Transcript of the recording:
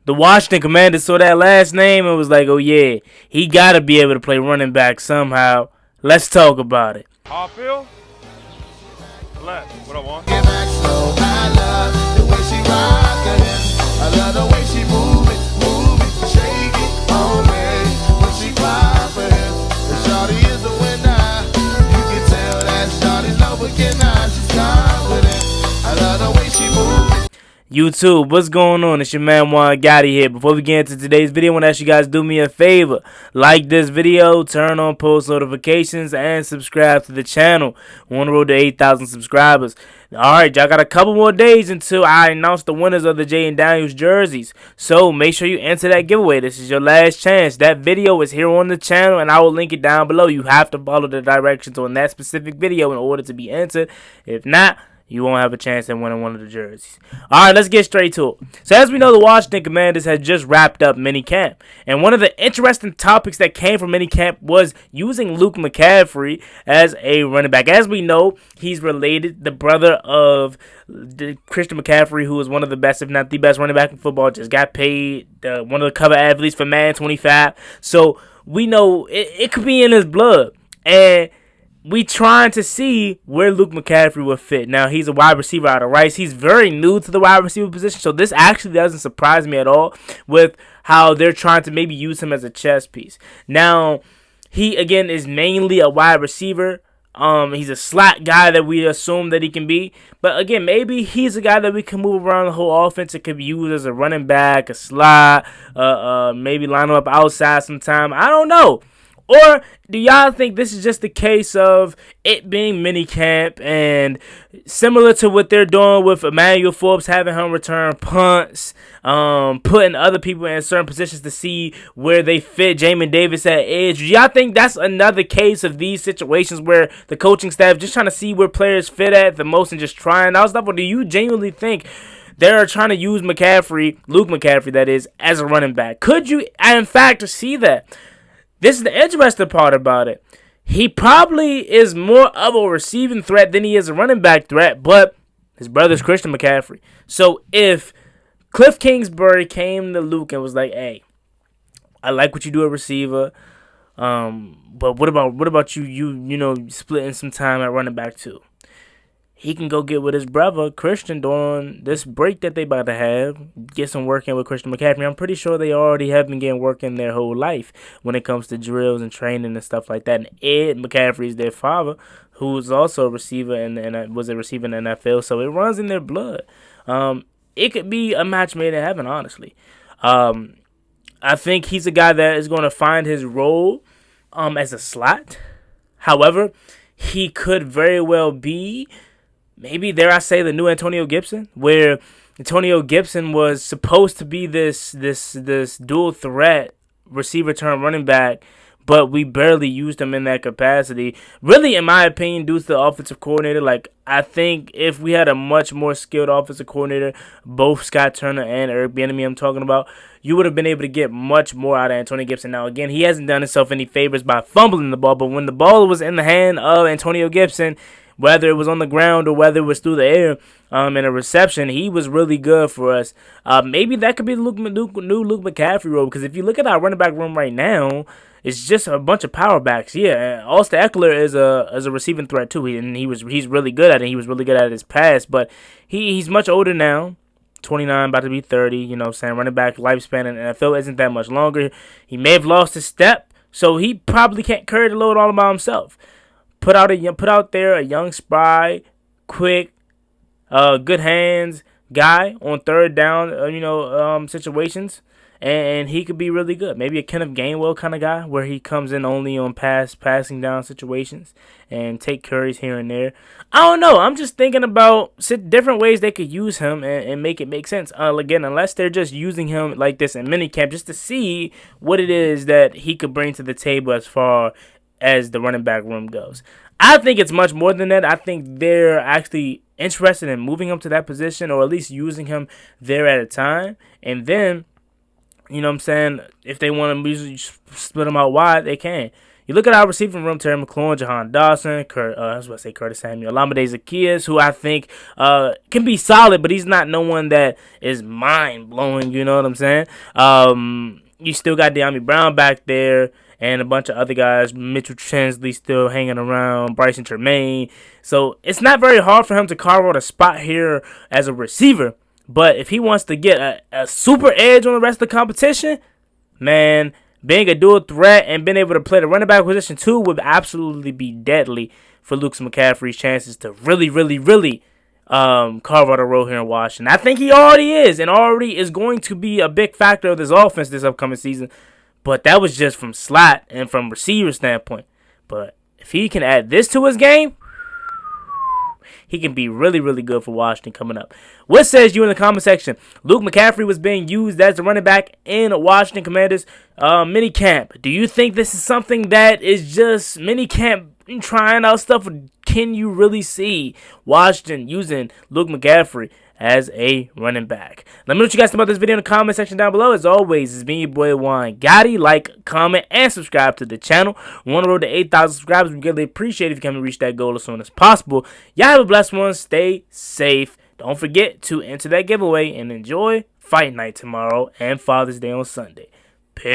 the Washington Commanders saw that last name and was like, oh yeah, he got to be able to play running back somehow. Let's talk about it. Off field? Left. What I want? Get back slow. I love the way she rock it. I love the way she move it, shake it on me. When she fly for him, the shawty is the winner. You can tell that shawty's love again now. She's confident. I love the way she move it. YouTube, what's going on? It's your man Gotti here. Before we get into today's video, I want to ask you guys to do me a favor. Like this video, turn on post notifications, and subscribe to the channel. We're on the road to 8,000 subscribers. Alright, y'all got a couple more days until I announce the winners of the Jay and Daniels jerseys. So make sure you enter that giveaway. This is your last chance. That video is here on the channel, and I will link it down below. You have to follow the directions on that specific video in order to be entered. If not, you won't have a chance at winning one of the jerseys. All right, let's get straight to it. So as we know, the Washington Commanders had just wrapped up minicamp. And one of the interesting topics that came from minicamp was using Luke McCaffrey as a running back. As we know, he's related, the brother of Christian McCaffrey, who is one of the best, if not the best running back in football, just got paid, one of the cover athletes for Madden 25. So we know it could be in his blood. And we trying to see where Luke McCaffrey will fit. Now, he's a wide receiver out of Rice. He's very new to the wide receiver position, so this actually doesn't surprise me at all with how they're trying to maybe use him as a chess piece. Now, he, again, is mainly a wide receiver. He's a slot guy that we assume that he can be. But, again, maybe he's a guy that we can move around the whole offense. It could be used as a running back, a slot, maybe line him up outside sometime. I don't know. Or do y'all think this is just a case of it being minicamp and similar to what they're doing with Emmanuel Forbes, having him return punts, putting other people in certain positions to see where they fit, Jamin Davis at edge? Do y'all think that's another case of these situations where the coaching staff just trying to see where players fit at the most and just trying out stuff? Or do you genuinely think they're trying to use McCaffrey, Luke McCaffrey that is, as a running back? Could you, in fact, see that? This is the interesting part about it. He probably is more of a receiving threat than he is a running back threat, but his brother's Christian McCaffrey. So if Cliff Kingsbury came to Luke and was like, hey, I like what you do at receiver, but what about you splitting some time at running back too? He can go get with his brother, Christian, during this break that they about to have. Get some work in with Christian McCaffrey. I'm pretty sure they already have been getting work in their whole life when it comes to drills and training and stuff like that. And Ed McCaffrey is their father, who is also a receiver and was a receiver in the NFL. So it runs in their blood. It could be a match made in heaven, honestly. I think he's a guy that is going to find his role as a slot. However, he could very well be, maybe, dare I say, the new Antonio Gibson, where Antonio Gibson was supposed to be this dual threat receiver turned running back, but we barely used him in that capacity. Really, in my opinion, due to the offensive coordinator. Like, I think if we had a much more skilled offensive coordinator, both Scott Turner and Eric Bieniemy I'm talking about, you would have been able to get much more out of Antonio Gibson. Now, again, he hasn't done himself any favors by fumbling the ball, but when the ball was in the hand of Antonio Gibson, whether it was on the ground or whether it was through the air in a reception, he was really good for us. Maybe that could be the new Luke McCaffrey role, because if you look at our running back room right now, it's just a bunch of power backs. Yeah, Austin Eckler is a receiving threat too, he's really good at it. He was really good at his pass, but he's much older now. 29, about to be 30, you know what I'm saying? Running back lifespan in the NFL isn't that much longer. He may have lost his step, so he probably can't carry the load all by himself. Put out there a young, spry, quick, good hands guy on third down, situations, and he could be really good. Maybe a Kenneth Gainwell kind of guy, where he comes in only on passing down situations and take carries here and there. I don't know. I'm just thinking about different ways they could use him and make it make sense. Again, unless they're just using him like this in minicamp just to see what it is that he could bring to the table as far as the running back room goes. I think it's much more than that. I think they're actually interested in moving him to that position, or at least using him there at a time. And then, you know what I'm saying, if they want to split him out wide, they can. You look at our receiving room: Terry McLaurin, Jahan Dawson, I was about to say Curtis Samuel, Olamide Zaccheaus, who I think can be solid, but he's not no one that is mind blowing. You know what I'm saying? You still got De'Ami Brown back there, and a bunch of other guys. Mitchell Tinsley still hanging around, Bryson Tremaine. So it's not very hard for him to carve out a spot here as a receiver. But if he wants to get a super edge on the rest of the competition, man, being a dual threat and being able to play the running back position too would absolutely be deadly for Luke McCaffrey's chances to really carve out a role here in Washington. I think he already is, and already is going to be a big factor of this offense this upcoming season. But that was just from slot and from receiver standpoint. But if he can add this to his game, he can be really good for Washington coming up. What says you in the comment section? Luke McCaffrey was being used as the running back in Washington Commanders mini camp. Do you think this is something that is just mini camp trying out stuff? Or can you really see Washington using Luke McCaffrey as a running back? Let me know what you guys think about this video in the comment section down below. As always, it's me, your boy Juan Gotti. Like, comment, and subscribe to the channel. We're on the road to 8,000 subscribers. We greatly appreciate it if you can reach that goal as soon as possible. Y'all have a blessed one. Stay safe. Don't forget to enter that giveaway and enjoy Fight Night tomorrow and Father's Day on Sunday. Peace.